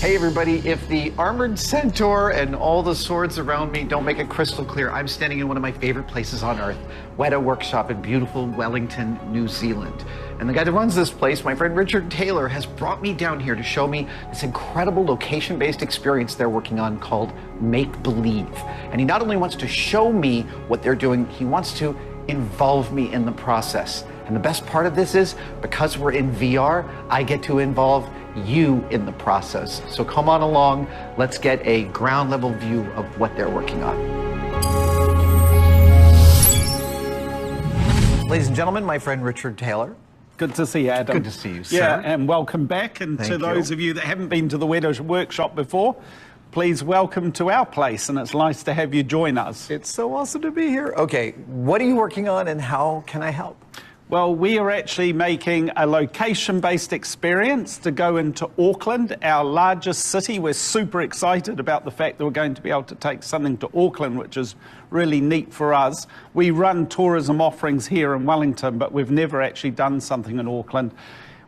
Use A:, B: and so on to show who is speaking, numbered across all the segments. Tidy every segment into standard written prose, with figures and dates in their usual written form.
A: Hey everybody, if the armored centaur and all the swords around me don't make it crystal clear, I'm standing in one of my favorite places on earth, Weta Workshop in beautiful Wellington, New Zealand. And the guy that runs this place, my friend Richard Taylor, has brought me down here to show me this incredible location-based experience they're working on called Make Believe. And he not only wants to show me what they're doing, he wants to involve me in the process. And the best part of this is, because we're in VR, I get to involve you in the process. So come on along, let's get a ground level view of what they're working on. Ladies and gentlemen, my friend Richard Taylor.
B: Good to see you, Adam.
A: Good to see you, sir.
B: Yeah, and welcome back. And to those of you that haven't been to the Weta Workshop before, please welcome to our place, and it's nice to have you join us.
A: It's so awesome to be here. Okay, what are you working on and how can I help?
B: Well, we are actually making a location-based experience to go into Auckland, our largest city. We're super excited about the fact that we're going to be able to take something to Auckland, which is really neat for us. We run tourism offerings here in Wellington, but we've never actually done something in Auckland.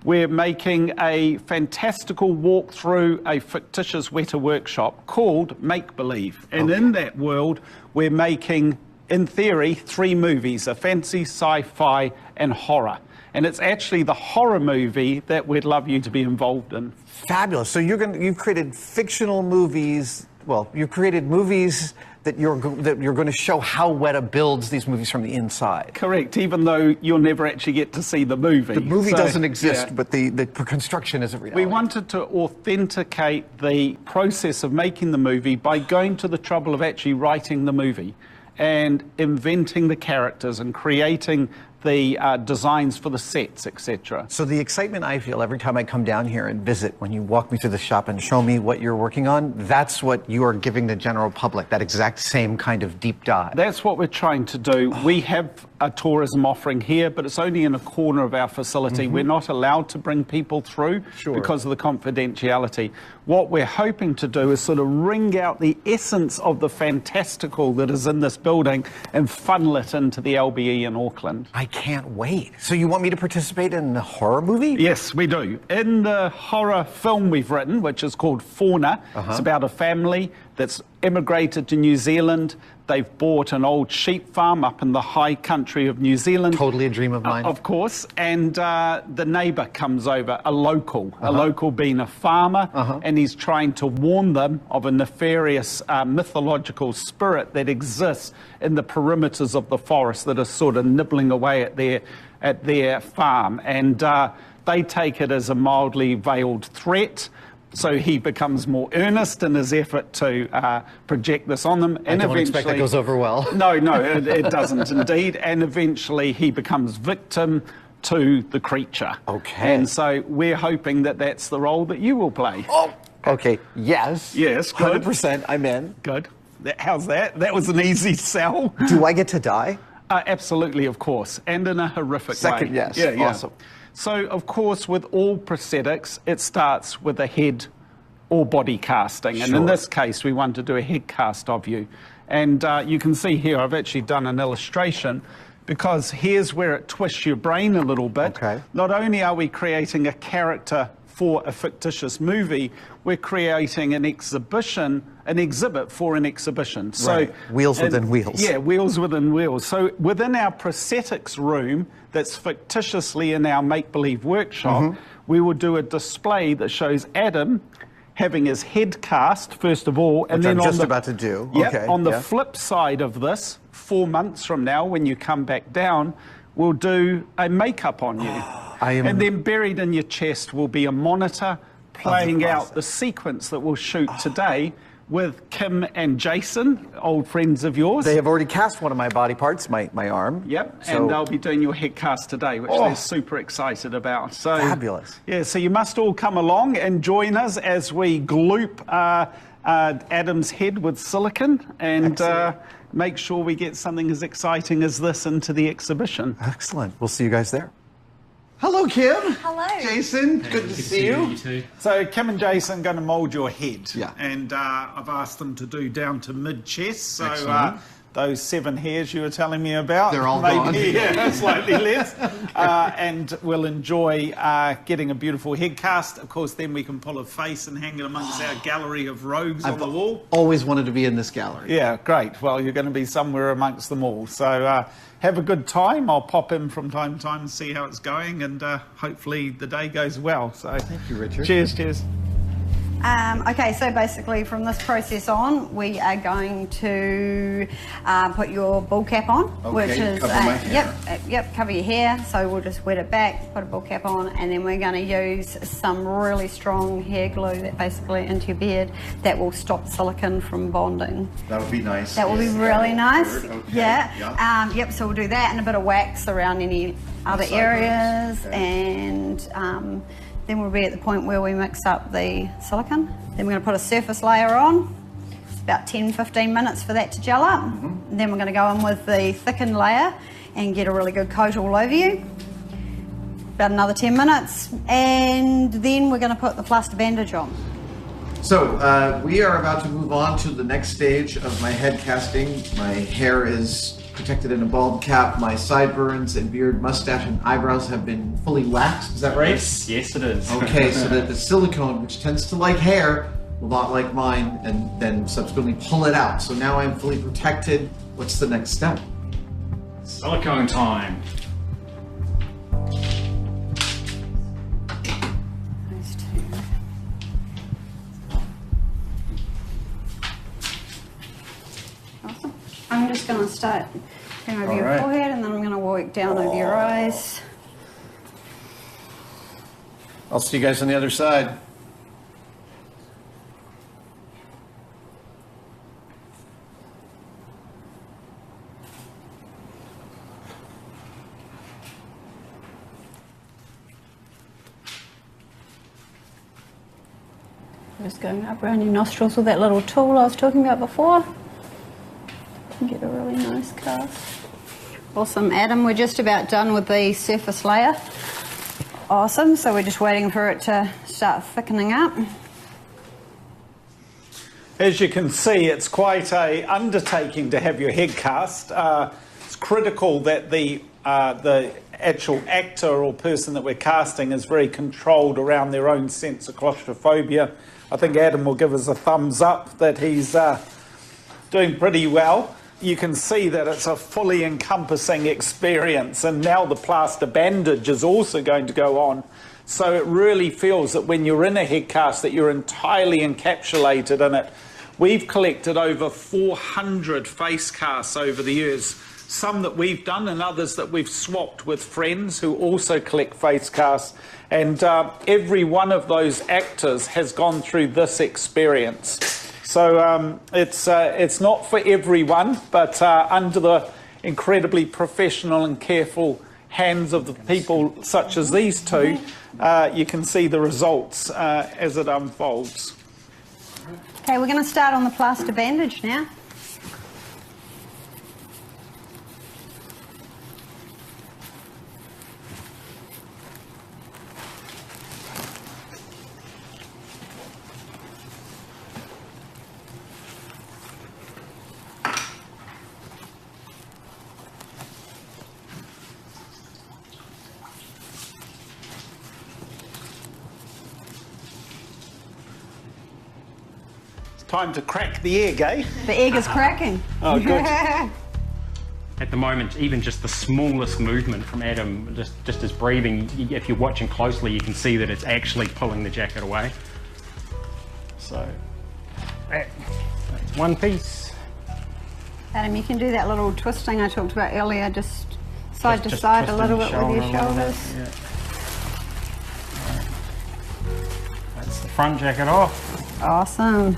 B: We're making a fantastical walk through a fictitious Weta workshop called Make Believe. And in that world, we're making, in theory, 3 movies, a fantasy, sci-fi, and horror. And it's actually the horror movie that we'd love you to be involved in.
A: Fabulous. So you've created fictional movies. Well, you've created movies that you're going to show how Weta builds these movies from the inside.
B: Correct, even though you'll never actually get to see the movie.
A: The movie doesn't exist, but the construction isn't reality.
B: We wanted to authenticate the process of making the movie by going to the trouble of actually writing the movie and inventing the characters and creating the designs for the sets, etc.
A: So the excitement I feel every time I come down here and visit, when you walk me through the shop and show me what you're working on, that's what you are giving the general public, that exact same kind of deep dive.
B: That's what we're trying to do. We have a tourism offering here, but it's only in a corner of our facility. We're not allowed to bring people through because of the confidentiality. What we're hoping to do is sort of wring out the essence of the fantastical that is in this building and funnel it into the LBE in Auckland.
A: I can't wait. So you want me to participate in the horror movie?
B: Yes, we do. In the horror film we've written, which is called Fauna, it's about a family that's immigrated to New Zealand. They've bought an old sheep farm up in the high country of New Zealand.
A: Totally a dream of mine.
B: Of course. And the neighbour comes over, a local being a farmer, and he's trying to warn them of a nefarious mythological spirit that exists in the perimeters of the forest that is sort of nibbling away at their farm. And they take it as a mildly veiled threat. So he becomes more earnest in his effort to project this on them. And
A: I don't expect that goes over well.
B: No, it doesn't indeed. And eventually he becomes victim to the creature.
A: Okay.
B: And so we're hoping that that's the role that you will play.
A: Oh, okay. Yes.
B: Yes, good.
A: 100% I'm in.
B: Good. How's that? That was an easy sell.
A: Do I get to die?
B: Absolutely, of course. And in a horrific way.
A: Second, yes.
B: Yeah.
A: Awesome.
B: So, of course, with all prosthetics, it starts with a head or body casting. And in this case, we want to do a head cast of you. And you can see here, I've actually done an illustration, because here's where it twists your brain a little bit.
A: Okay.
B: Not only are we creating a character for a fictitious movie, we're creating an exhibit for an exhibition. So
A: wheels within wheels.
B: Yeah, wheels within wheels. So within our prosthetics room that's fictitiously in our make-believe workshop, we will do a display that shows Adam having his head cast, first of all.
A: And then I'm just about to do.
B: On the flip side of this, 4 months from now, when you come back down, we'll do a makeup on you. And then buried in your chest will be a monitor playing out the sequence that we'll shoot today with Kim and Jason, old friends of yours.
A: They have already cast one of my body parts, my arm.
B: Yep, so, and they'll be doing your head cast today, which they're super excited about. So
A: fabulous.
B: Yeah, so you must all come along and join us as we gloop Adam's head with silicone and make sure we get something as exciting as this into the exhibition.
A: Excellent. We'll see you guys there. Hello, Kim.
C: Hello.
A: Jason, good to see you.
D: You too.
B: So Kim and Jason are going to mould your head.
A: Yeah.
B: And I've asked them to do down to mid-chest. So those 7 hairs you were telling me about.
A: They're all gone.
B: Yeah, slightly less. And we'll enjoy getting a beautiful head cast. Of course, then we can pull a face and hang it amongst our gallery of rogues on the wall.
A: Always wanted to be in this gallery.
B: Yeah, great. Well, you're going to be somewhere amongst them all. So have a good time. I'll pop in from time to time and see how it's going, and hopefully the day goes well. So
A: thank you, Richard.
B: Cheers.
C: Okay, so basically from this process on, we are going to put your ball cap on, which is
A: cover my hair.
C: Yep, cover your hair. So we'll just wet it back, put a ball cap on, and then we're going to use some really strong hair glue that basically into your beard that will stop silicone from bonding.
A: That would be nice.
C: That will be really nice.
A: Okay.
C: Yeah. Yep. So we'll do that and a bit of wax around any other areas, and then we'll be at the point where we mix up the silicone. Then we're going to put a surface layer on. It's about 10-15 minutes for that to gel up. And then we're going to go in with the thickened layer and get a really good coat all over you. About another 10 minutes. And then we're going to put the plaster bandage on.
A: So we are about to move on to the next stage of my head casting. My hair is protected in a bald cap. My sideburns and beard, mustache, and eyebrows have been fully waxed. Is that right?
D: Yes, it is.
A: Okay, so that the silicone, which tends to like hair, will not like mine, and then subsequently pull it out. So now I'm fully protected. What's the next step?
D: Silicone time.
C: Those two. Awesome. I'm just going to start going over your forehead, and then I'm going to work down over your eyes.
A: I'll see you guys on the other side.
C: Just going up around your nostrils with that little tool I was talking about before. And get a really nice cast. Awesome, Adam, we're just about done with the surface layer. Awesome, so we're just waiting for it to start thickening up.
B: As you can see, it's quite a undertaking to have your head cast. It's critical that the actual actor or person that we're casting is very controlled around their own sense of claustrophobia. I think Adam will give us a thumbs up that he's doing pretty well. You can see that it's a fully encompassing experience, and now the plaster bandage is also going to go on. So it really feels that when you're in a head cast that you're entirely encapsulated in it. We've collected over 400 face casts over the years, some that we've done and others that we've swapped with friends who also collect face casts. And every one of those actors has gone through this experience. So it's not for everyone, but under the incredibly professional and careful hands of the people such as these two, you can see the results as it unfolds.
C: Okay, we're going to start on the plaster bandage now.
B: Time to crack the egg, eh?
C: The egg is cracking.
B: Oh, good.
D: At the moment, even just the smallest movement from Adam, just his breathing, if you're watching closely, you can see that it's actually pulling the jacket away. So, that's one piece.
C: Adam, you can do that little twisting I talked about earlier, just side to side a little bit with your shoulders.
D: Yeah. That's the front jacket off.
C: Awesome.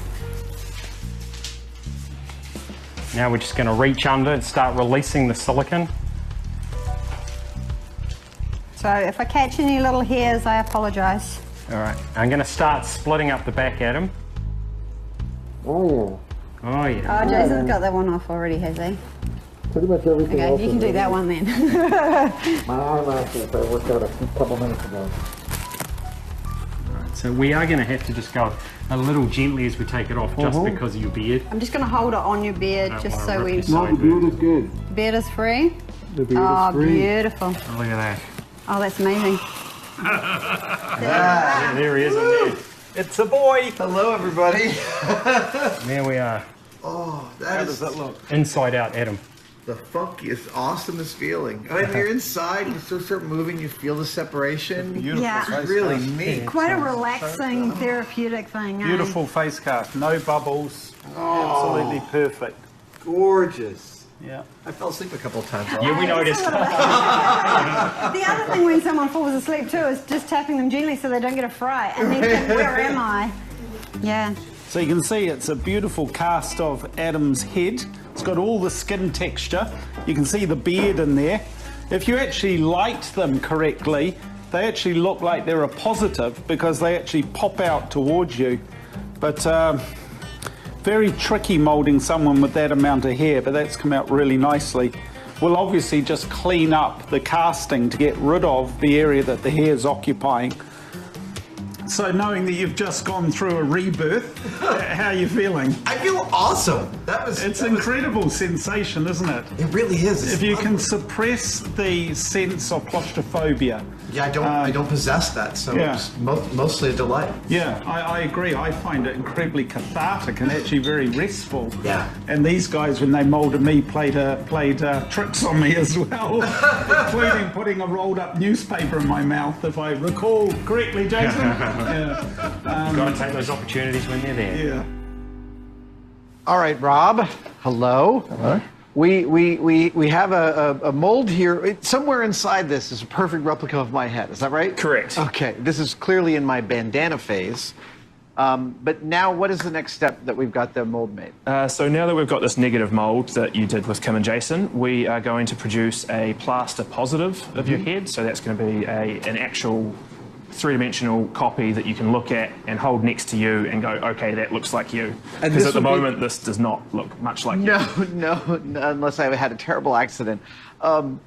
D: Now we're just going to reach under and start releasing the silicone.
C: So if I catch any little hairs, I apologise.
D: All right, I'm going to start splitting up the back, Adam.
E: Oh,
D: Oh yeah.
C: Oh, Jason's got that one off already, has he?
E: pretty much everything else.
C: Okay, you can do that one then.
E: My eyelashes I worked out a couple minutes ago.
D: So we are going to have to just go a little gently as we take it off, just because of your beard.
C: I'm just going to hold it on your beard just so we...
E: No, the beard is good.
C: Beard is free?
E: The beard is free.
C: Beautiful.
D: Oh, look at that.
C: Oh, that's amazing.
D: Yeah, there he is in there.
B: It's a boy.
A: Hello, everybody.
D: There we are.
A: Oh,
B: How does that look?
D: Inside out, Adam.
A: the funkiest, awesomest feeling. I mean, you're inside, you start moving, you feel the separation.
B: Beautiful
C: Yeah.
B: face
A: It's really
B: cast.
A: neat.
C: Quite a relaxing, therapeutic thing.
B: Beautiful face cast, no bubbles, absolutely perfect.
A: Gorgeous.
B: Yeah.
A: I fell asleep a couple of times.
D: Yeah, we noticed.
C: The other thing when someone falls asleep too is just tapping them gently so they don't get a fright and then think, where am I? Yeah.
B: So you can see it's a beautiful cast of Adam's head. It's got all the skin texture. You can see the beard in there. If you actually light them correctly, they actually look like they're a positive because they actually pop out towards you. But very tricky moulding someone with that amount of hair, but that's come out really nicely. We'll obviously just clean up the casting to get rid of the area that the hair is occupying. So knowing that you've just gone through a rebirth, how are you feeling?
A: I feel awesome.
B: It's an incredible sensation, isn't it?
A: It really is. It's
B: If you can
A: lovely.
B: suppress the sense of claustrophobia.
A: Yeah, I don't possess that, so
B: Yeah.
A: it's mostly a delight.
B: Yeah, I agree. I find it incredibly cathartic and actually very restful.
A: Yeah.
B: And these guys, when they moulded me, played tricks on me as well, including putting a rolled up newspaper in my mouth, if I recall correctly, Jason. Yeah.
D: Got to take those opportunities when they're there.
B: Yeah.
A: All right, Rob. Hello.
E: Hello.
A: We have a mold here. Somewhere inside this is a perfect replica of my head. Is that right?
F: Correct.
A: Okay. This is clearly in my bandana phase. But now, what is the next step that we've got the mold made?
F: So now that we've got this negative mould that you did with Kim and Jason, we are going to produce a plaster positive of your head. So that's going to be an actual three-dimensional copy that you can look at and hold next to you and go, okay, that looks like you.
A: And
F: Because
A: this
F: at the
A: would be-
F: moment, this does not look much like you.
A: No, unless I had a terrible accident. And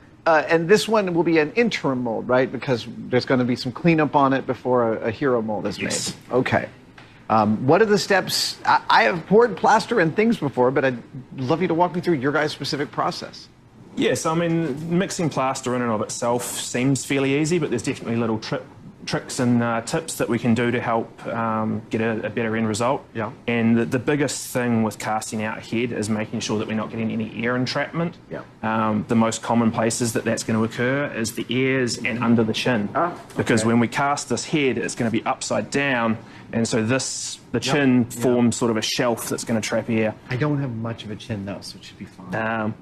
A: this one will be an interim mold, right? Because there's going to be some cleanup on it before a hero mold is
F: Yes.
A: made. Okay. What are the steps? I have poured plaster and things before, but I'd love you to walk me through your guys' specific process.
F: Yes, I mean, mixing plaster in and of itself seems fairly easy, but there's definitely little tricks and tips that we can do to help get a better end result.
A: Yeah.
F: And the biggest thing with casting out a head is making sure that we're not getting any air entrapment.
A: Yeah.
F: The most common places that's going to occur is the ears and under the chin. Because when we cast this head, it's going to be upside down, and so the chin forms sort of a shelf that's going to trap air.
A: I don't have much of a chin, though, so it should be fine.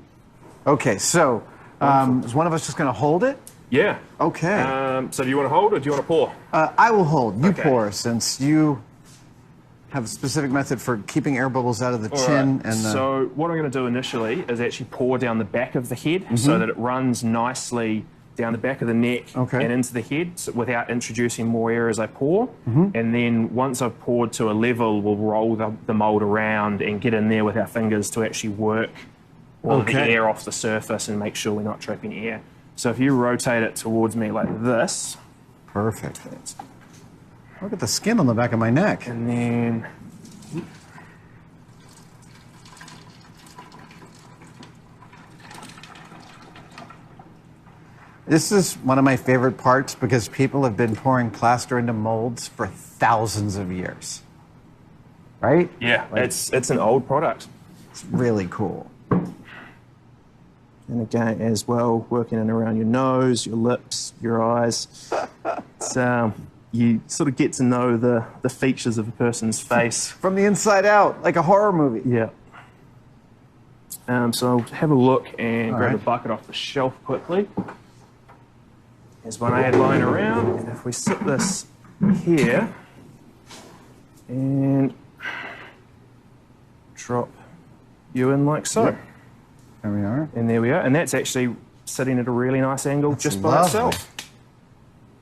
A: Okay, so is one of us just going to hold it?
F: Yeah.
A: Okay.
F: So do you want to hold or do you want to pour?
A: I will hold. You
F: Okay.
A: pour, since you have a specific method for keeping air bubbles out of the chin.
F: Right.
A: And
F: So what I'm going to do initially is actually pour down the back of the head so that it runs nicely down the back of the neck and into the head without introducing more air as I pour. And then once I've poured to a level, we'll roll the mould around and get in there with our fingers to actually work all the air off the surface and make sure we're not trapping air. So if you rotate it towards me like this.
A: Perfect. Look at the skin on the back of my neck.
F: And then
A: This is one of my favorite parts because people have been pouring plaster into molds for thousands of years. Right?
F: yeah, it's an old product.
A: It's really cool.
F: And again, as well, working in around your nose, your lips, your eyes. It's, you sort of get to know the features of a person's face.
A: From the inside out, like a horror movie.
F: Yeah. So I'll have a look and grab
A: right.
F: a bucket off the shelf quickly. Here's one I had lying around. And if we sit this here and drop you in like so.
A: There we are.
F: And there we are. And that's actually sitting at a really nice angle just by
A: lovely.
F: itself.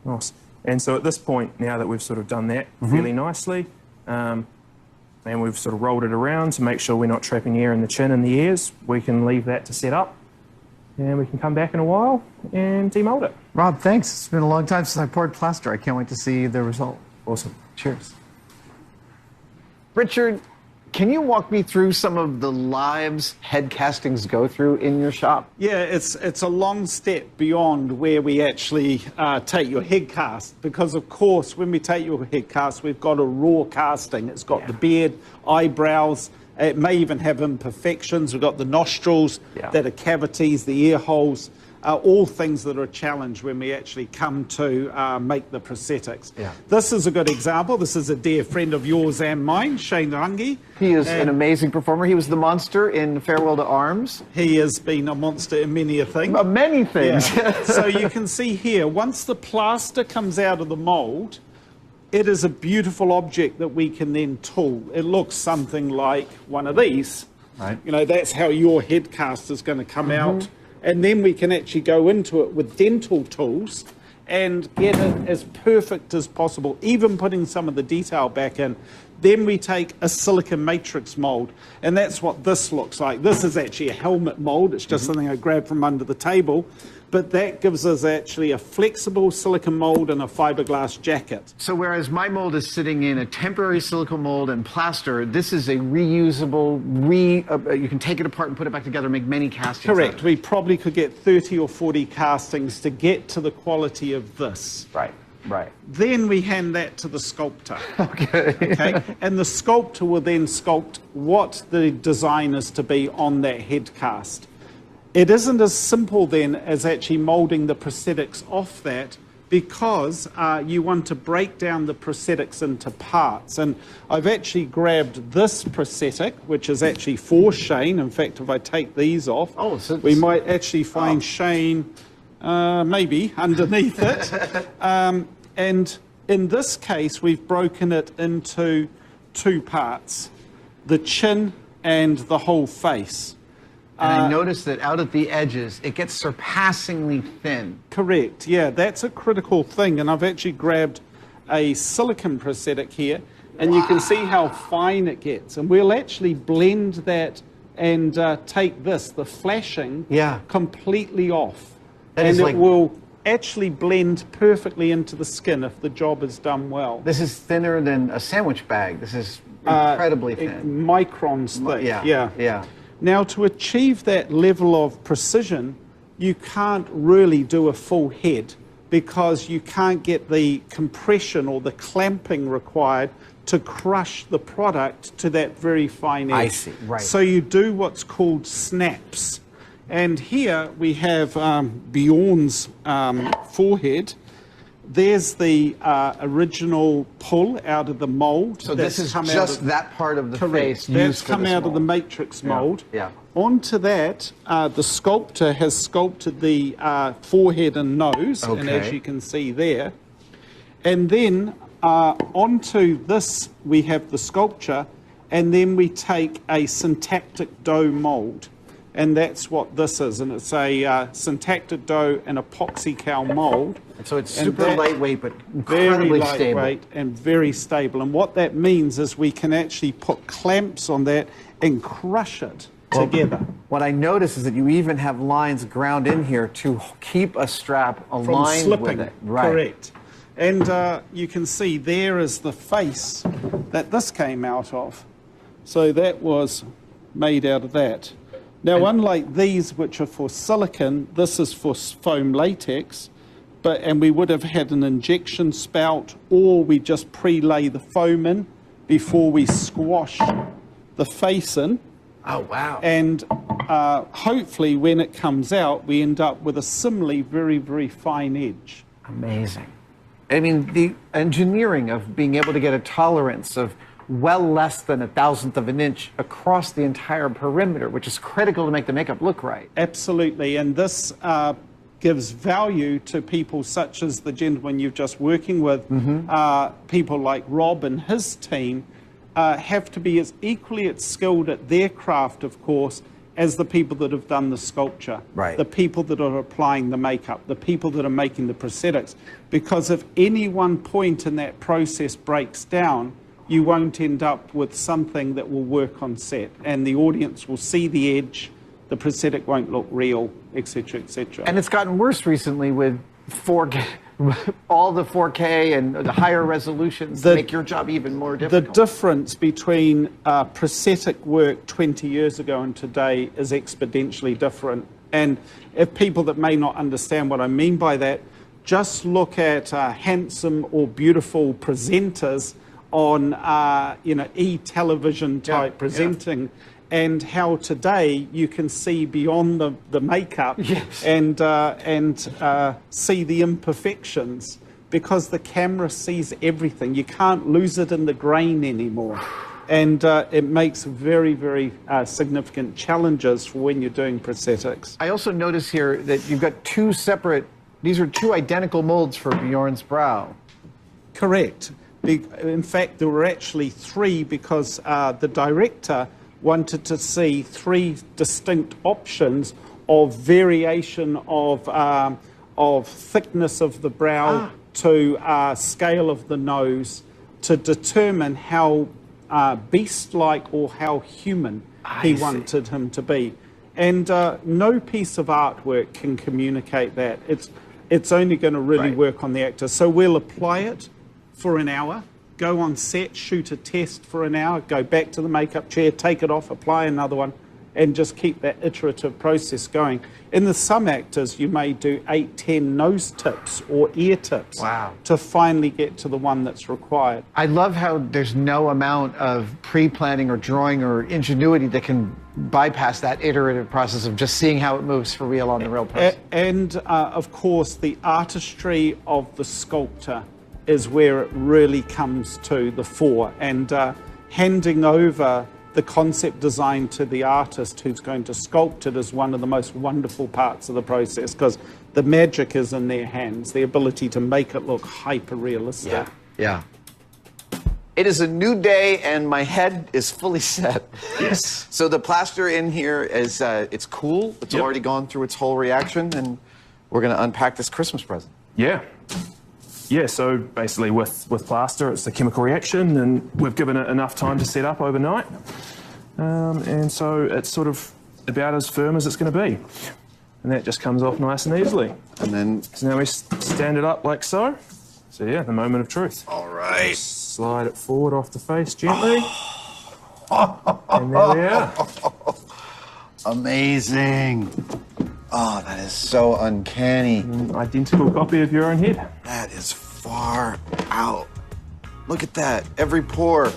F: Nice. And so at this point, now that we've sort of done that fairly nicely, and we've sort of rolled it around to make sure we're not trapping air in the chin and the ears, we can leave that to set up. And we can come back in a while and demold it.
A: Rob, thanks. It's been a long time since I poured plaster. I can't wait to see the result.
F: Awesome.
A: Cheers. Richard, can you walk me through some of the lives head castings go through in your shop?
B: Yeah, it's a long step beyond where we actually take your head cast, because of course when we take your head cast we've got a raw casting. It's got the beard, eyebrows, it may even have imperfections. We've got the nostrils that are cavities, the ear holes, all things that are a challenge when we actually come to make the prosthetics. This is a good example. This is a dear friend of yours and mine, Shane Rangi.
A: He is an amazing performer. He was the monster in Farewell to Arms.
B: He has been a monster in many a thing.
A: Many things.
B: Yeah. So you can see here, once the plaster comes out of the mould, it is a beautiful object that we can then tool. It looks something like one of these.
A: Right.
B: You know, that's how your head cast is going to come out. And then we can actually go into it with dental tools and get it as perfect as possible, even putting some of the detail back in. Then we take a silicon matrix mold, and that's what this looks like. This is actually a helmet mold. It's just something I grabbed from under the table, but that gives us actually a flexible silicon mold and a fiberglass jacket.
A: So whereas my mold is sitting in a temporary silicone mold and plaster, this is a reusable, you can take it apart and put it back together and make many castings.
B: Correct. We probably could get 30 or 40 castings to get to the quality of this.
A: Right. Right.
B: Then we hand that to the sculptor.
A: Okay.
B: And the sculptor will then sculpt what the design is to be on that head cast. It isn't as simple then as actually moulding the prosthetics off that, because you want to break down the prosthetics into parts. And I've actually grabbed this prosthetic, which is actually for Shane. In fact, if I take these off, we might actually find Shane maybe underneath it. And in this case, we've broken it into two parts, the chin and the whole face.
A: And I noticed that out at the edges, it gets surpassingly thin.
B: Correct, yeah, that's a critical thing. And I've actually grabbed a silicon prosthetic here, and you can see how fine it gets. And we'll actually blend that and take this, the flashing, completely off. And it will actually blend perfectly into the skin if the job is done well.
A: This is thinner than a sandwich bag. This is incredibly thin.
B: Microns thick,
A: yeah.
B: Now, to achieve that level of precision, you can't really do a full head, because you can't get the compression or the clamping required to crush the product to that very fine edge.
A: I see, right.
B: So you do what's called snaps. And here we have Bjorn's forehead. There's the original pull out of the mold.
A: So this is just that part of the face.
B: That's come out of the matrix mold.
A: Yeah.
B: Onto that, the sculptor has sculpted the forehead and nose, and as you can see there. And then onto this, we have the sculpture, and then we take a syntactic dough mold. And that's what this is, and it's a syntactic dough and epoxy cowl mold.
A: So it's super lightweight, but incredibly stable.
B: Very lightweight and very stable. And what that means is we can actually put clamps on that and crush it together.
A: What I notice is that you even have lines ground in here to keep a strap aligned
B: from slipping.
A: With it. Right.
B: Correct. And you can see there is the face that this came out of. So that was made out of that. Now, unlike these, which are for silicon, this is for foam latex, and we would have had an injection spout, or we just pre-lay the foam in before we squash the face in.
A: Oh, wow.
B: And hopefully when it comes out, we end up with a similarly very, very fine edge.
A: Amazing. I mean, the engineering of being able to get a tolerance of well less than 1,000th of an inch across the entire perimeter, which is critical to make the makeup look right.
B: Absolutely, and this gives value to people such as the gentleman you're just working with. People like Rob and his team have to be as equally as skilled at their craft, of course, as the people that have done the sculpture, the people that are applying the makeup, the people that are making the prosthetics. Because if any one point in that process breaks down, you won't end up with something that will work on set, and the audience will see the edge, the prosthetic won't look real, etc., etc.
A: And it's gotten worse recently with all the 4K and the higher resolutions to make your job even more
B: The
A: difficult.
B: difference between prosthetic work 20 years ago and today is exponentially different. And if people that may not understand what I mean by that, just look at handsome or beautiful presenters on, e-television type presenting, and how today you can see beyond the makeup and see the imperfections because the camera sees everything. You can't lose it in the grain anymore. And it makes very, very significant challenges for when you're doing prosthetics.
A: I also notice here that you've got these are two identical molds for Bjorn's brow.
B: Correct. In fact, there were actually three because the director wanted to see three distinct options of variation of thickness of the brow to scale of the nose to determine how beast-like or how human he wanted him to be. And no piece of artwork can communicate that. It's only going to really work on the actor. So we'll apply it for an hour, go on set, shoot a test for an hour, go back to the makeup chair, take it off, apply another one, and just keep that iterative process going. In the some actors, you may do 8, 10 nose tips or ear tips to finally get to the one that's required.
A: I love how there's no amount of pre-planning or drawing or ingenuity that can bypass that iterative process of just seeing how it moves for real on the real person.
B: And of course, the artistry of the sculptor is where it really comes to the fore, and handing over the concept design to the artist who's going to sculpt it is one of the most wonderful parts of the process because the magic is in their hands, the ability to make it look hyper-realistic.
A: Yeah. It is a new day and my head is fully set.
F: Yes.
A: So the plaster in here is, it's cool. It's already gone through its whole reaction and we're going to unpack this Christmas present.
F: Yeah. Yeah, so basically with plaster, it's a chemical reaction and we've given it enough time to set up overnight. And so it's sort of about as firm as it's going to be. And that just comes off nice and easily.
A: And then...
F: So now we stand it up like so. So yeah, the moment of truth.
A: All right.
F: Slide it forward off the face gently. And there we are.
A: Amazing. Oh, that is so uncanny.
F: An identical copy of your own head.
A: That is far out. Look at that, every pore.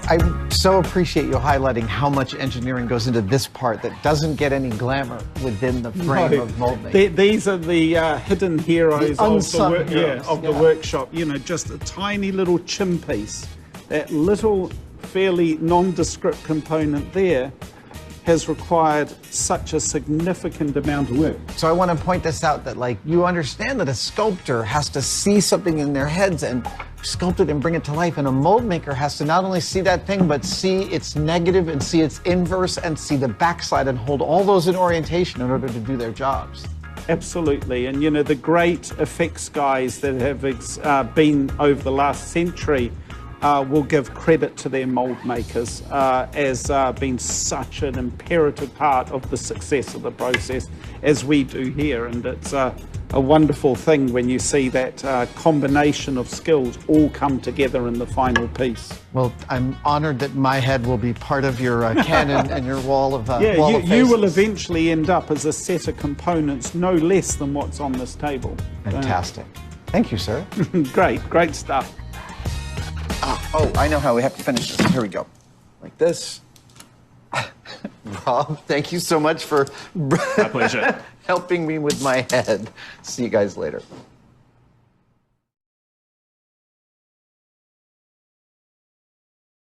A: I so appreciate you highlighting how much engineering goes into this part that doesn't get any glamour within the frame of mold making.
B: These are the hidden heroes
A: of
B: the workshop. You know, just a tiny little chin piece. That little, fairly nondescript component there has required such a significant amount of work.
A: So I want to point this out that, like, you understand that a sculptor has to see something in their heads and sculpt it and bring it to life, and a mold maker has to not only see that thing, but see its negative and see its inverse and see the backside and hold all those in orientation in order to do their jobs.
B: Absolutely, and you know, the great effects guys that have been over the last century will give credit to their mold makers as being such an imperative part of the success of the process, as we do here. And it's a wonderful thing when you see that combination of skills all come together in the final piece.
A: Well, I'm honored that my head will be part of your canon and your wall of wall of
B: you will
A: faces.
B: eventually end up as a set of components no less than what's on this table.
A: Fantastic. Thank you, sir.
B: Great stuff.
A: Oh, I know how we have to finish this. Here we go. Like this. Rob, thank you so much for
F: My pleasure.
A: helping me with my head. See you guys later.